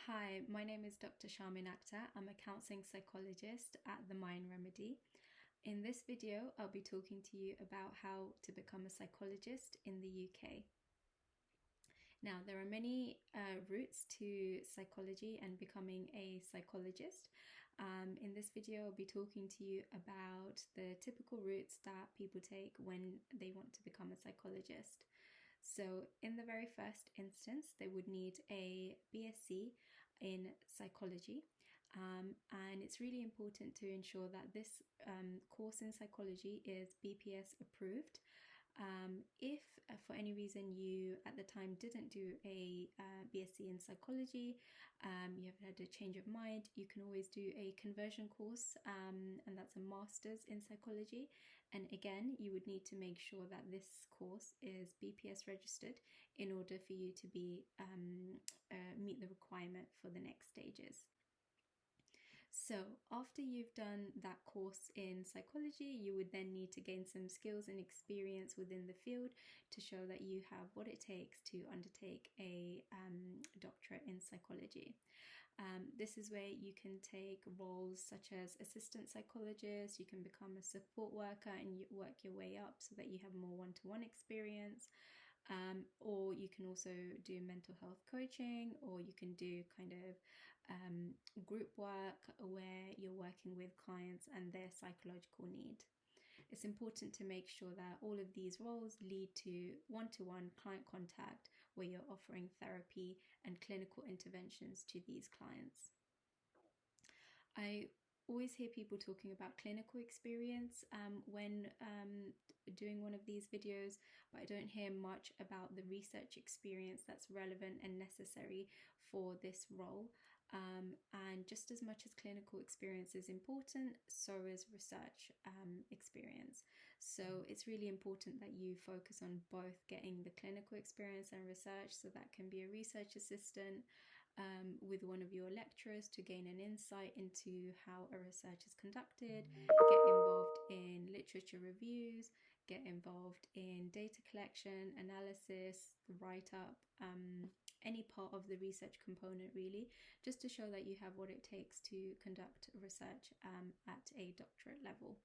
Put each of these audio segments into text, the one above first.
Hi, my name is Dr. Sharmin Aktar. I'm a counselling psychologist at the Mind Remedy. In this video, I'll be talking to you about how to become a psychologist in the UK. Now, there are many routes to psychology and becoming a psychologist. In this video, I'll be talking to you about the typical routes that people take when they want to become a psychologist. So in the very first instance, they would need a BSc in psychology, and it's really important to ensure that this course in psychology is BPS approved. If for any reason you at the time didn't do a BSc in psychology, you have had a change of mind, you can always do a conversion course, and that's a master's in psychology. And again, you would need to make sure that this course is BPS registered in order for you to be meet the requirement for the next stages. So after you've done that course in psychology, you would then need to gain some skills and experience within the field to show that you have what it takes to undertake a doctorate in psychology. This is where you can take roles such as assistant psychologist, you can become a support worker and you work your way up so that you have more one-to-one experience. Or you can also do mental health coaching, or you can do kind of group work where you're working with clients and their psychological need. It's important to make sure that all of these roles lead to one-to-one client contact where you're offering therapy and clinical interventions to these clients. I always hear people talking about clinical experience when doing one of these videos, but I don't hear much about the research experience that's relevant and necessary for this role. And just as much as clinical experience is important, so is research experience. So it's really important that you focus on both getting the clinical experience and research. So that can be a research assistant with one of your lecturers to gain an insight into how a research is conducted, get involved in literature reviews, get involved in data collection, analysis, write-up, any part of the research component really, just to show that you have what it takes to conduct research at a doctorate level.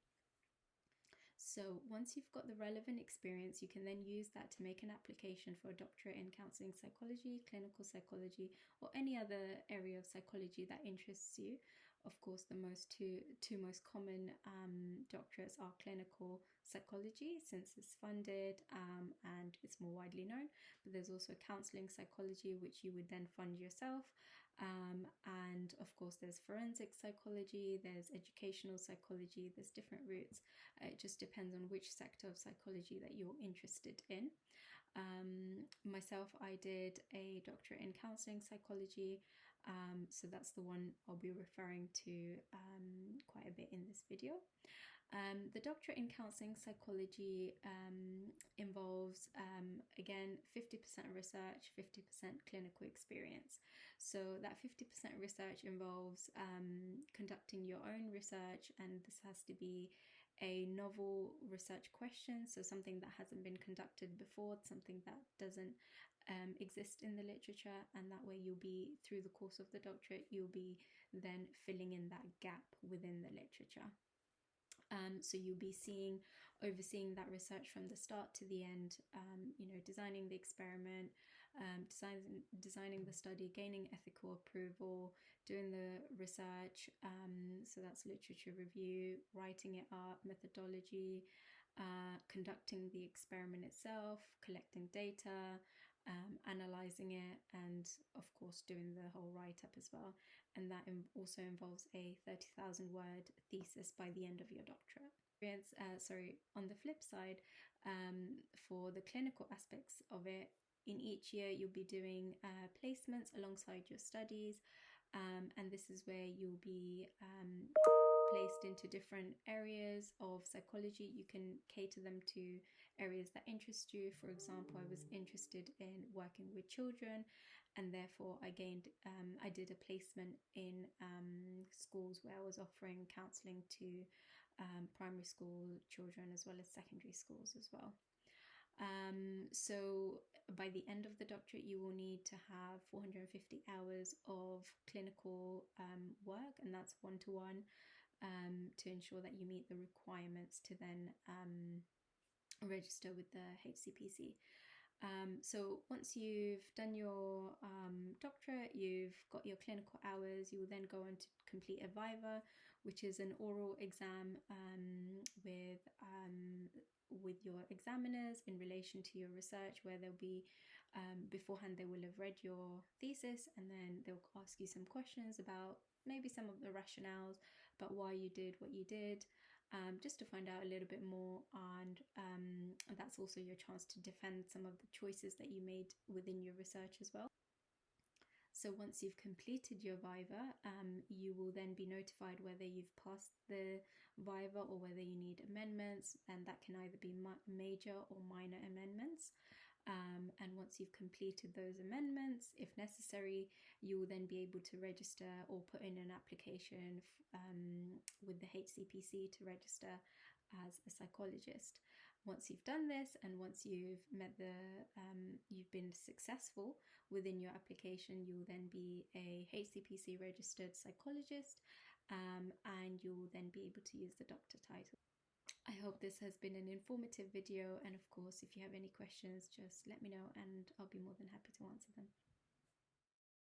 So once you've got the relevant experience, you can then use that to make an application for a doctorate in counselling psychology, clinical psychology, or any other area of psychology that interests you. Of course, the two most common doctorates are clinical psychology, since it's funded and it's more widely known. But there's also counselling psychology, which you would then fund yourself. And of course, there's forensic psychology, there's educational psychology, there's different routes. It just depends on which sector of psychology that you're interested in. Myself, I did a doctorate in counselling psychology, so that's the one I'll be referring to quite a bit in this video. The doctorate in counselling psychology involves, again, 50% research, 50% clinical experience. So that 50% research involves conducting your own research, and this has to be a novel research question, so something that hasn't been conducted before, something that doesn't exist in the literature, and that way you'll be, through the course of the doctorate, you'll be then filling in that gap within the literature. So you'll be overseeing that research from the start to the end, designing the experiment, designing the study, gaining ethical approval, doing the research, so that's literature review, writing it up, methodology, conducting the experiment itself, collecting data, analysing it, and of course doing the whole write-up as well. And that also involves a 30,000 word thesis by the end of your doctorate. On the flip side, for the clinical aspects of it, in each year you'll be doing placements alongside your studies, and this is where you'll be placed into different areas of psychology. You can cater them to areas that interest you. For example, I was interested in working with children, and therefore I did a placement in schools where I was offering counselling to primary school children as well as secondary schools as well. So by the end of the doctorate, you will need to have 450 hours of clinical work, and that's one-to-one, to ensure that you meet the requirements to then register with the HCPC. So once you've done your doctorate, you've got your clinical hours, you will then go on to complete a viva, which is an oral exam with your examiners in relation to your research, where they'll be beforehand they will have read your thesis, and then they'll ask you some questions about maybe some of the rationales about why you did what you did, just to find out a little bit more, and that's also your chance to defend some of the choices that you made within your research as well. So once you've completed your viva, you will then be notified whether you've passed the viva or whether you need amendments, and that can either be major or minor amendments. And once you've completed those amendments, if necessary, you will then be able to register or put in an application with the HCPC to register as a psychologist. Once you've done this, and once you've you've been successful within your application, you will then be a HCPC registered psychologist, and you will then be able to use the doctor title. I hope this has been an informative video, and of course, if you have any questions, just let me know and I'll be more than happy to answer them.